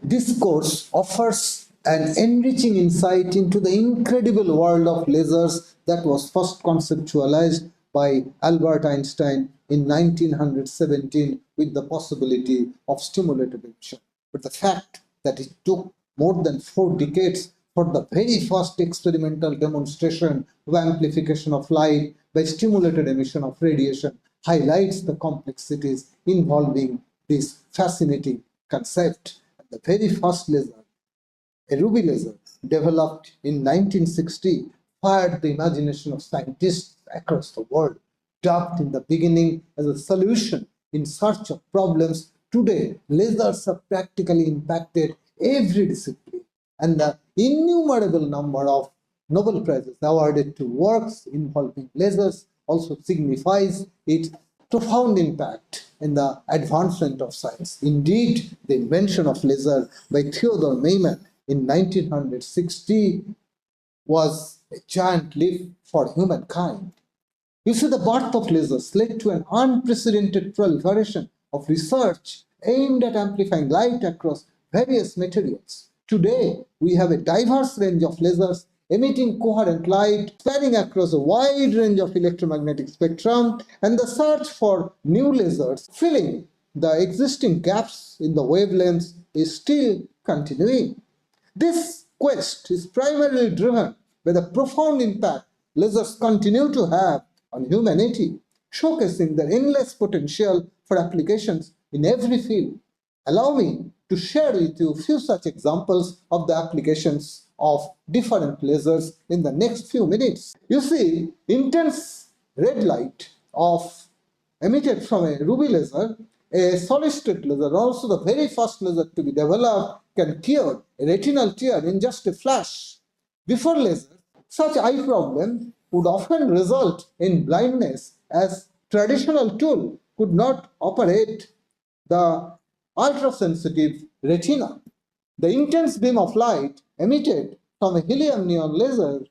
This course offers an enriching insight into the incredible world of lasers that was first conceptualized by Albert Einstein in 1917 with the possibility of stimulated emission. But the fact that it took more than 4 decades for the very first experimental demonstration of amplification of light by stimulated emission of radiation highlights the complexities involving this fascinating concept. The very first laser, a ruby laser, developed in 1960, fired the imagination of scientists across the world. Dubbed in the beginning as a solution in search of problems, today lasers have practically impacted every discipline, and the innumerable number of Nobel Prizes awarded to works involving lasers also signifies its profound impact in the advancement of science. Indeed, the invention of laser by Theodore Maiman in 1960 was a giant leap for humankind. You see, the birth of lasers led to an unprecedented proliferation of research aimed at amplifying light across various materials. Today, we have a diverse range of lasers emitting coherent light, spanning across a wide range of electromagnetic spectrum, and the search for new lasers filling the existing gaps in the wavelengths is still continuing. This quest is primarily driven by the profound impact lasers continue to have on humanity, showcasing their endless potential for applications in every field. Allow me to share with you a few such examples of the applications of different lasers in the next few minutes. You see, intense red light of emitted from a ruby laser, a solid-state laser, also the very first laser to be developed, can cure a retinal tear in just a flash. Before laser, such eye problem would often result in blindness as traditional tool could not operate the ultra-sensitive retina. The intense beam of light emitted from a helium neon laser,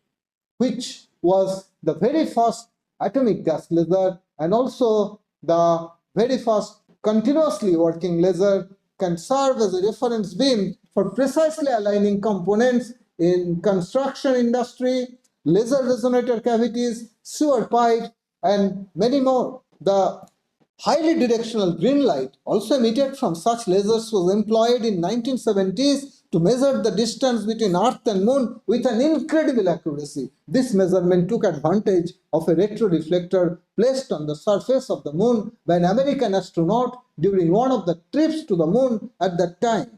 which was the very first atomic gas laser and also the very first continuously working laser, can serve as a reference beam for precisely aligning components in construction industry, laser resonator cavities, sewer pipes, and many more. The highly directional green light, also emitted from such lasers, was employed in 1970s to measure the distance between Earth and Moon with an incredible accuracy. This measurement took advantage of a retroreflector placed on the surface of the Moon by an American astronaut during one of the trips to the Moon at that time.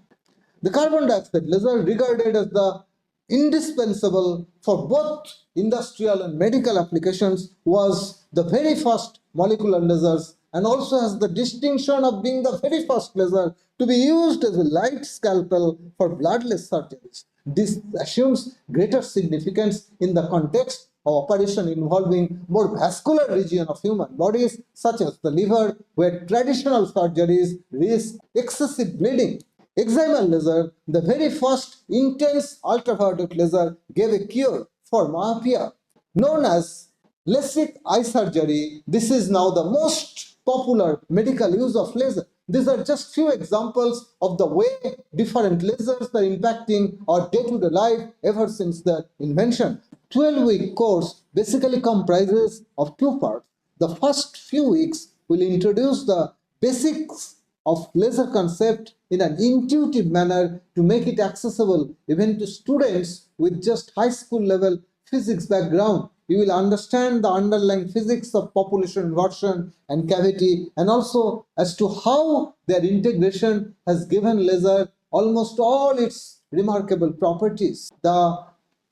The carbon dioxide laser, regarded as the indispensable for both industrial and medical applications, was the very first molecular lasers and also has the distinction of being the very first laser to be used as a light scalpel for bloodless surgeries. This assumes greater significance in the context of operation involving more vascular region of human bodies, such as the liver, where traditional surgeries risk excessive bleeding. Excimer laser, the very first intense ultraviolet laser, gave a cure for myopia. Known as LASIK eye surgery, this is now the most popular medical use of laser. These are just few examples of the way different lasers are impacting our day-to-day life ever since their invention. 12-week course basically comprises of 2 parts. The first few weeks will introduce the basics of laser concept in an intuitive manner to make it accessible even to students with just high school level physics background. You will understand the underlying physics of population inversion and cavity, and also as to how their integration has given laser almost all its remarkable properties. The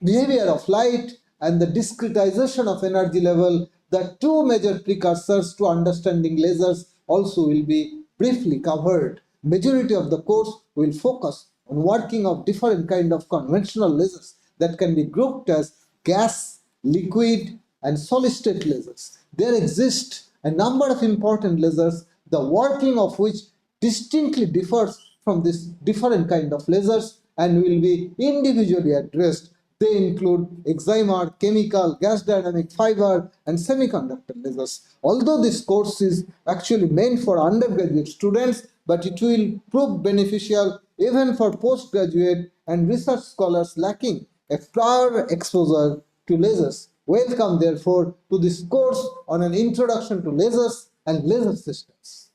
behavior of light and the discretization of energy level, the two major precursors to understanding lasers, also will be briefly covered. Majority of the course will focus on working of different kind of conventional lasers that can be grouped as gas, liquid, and solid-state lasers. There exist a number of important lasers, the working of which distinctly differs from this different kind of lasers and will be individually addressed. They include excimer, chemical, gas dynamic, fiber, and semiconductor lasers. Although this course is actually meant for undergraduate students, but it will prove beneficial even for postgraduate and research scholars lacking a prior exposure to lasers. Welcome, therefore, to this course on an introduction to lasers and laser systems.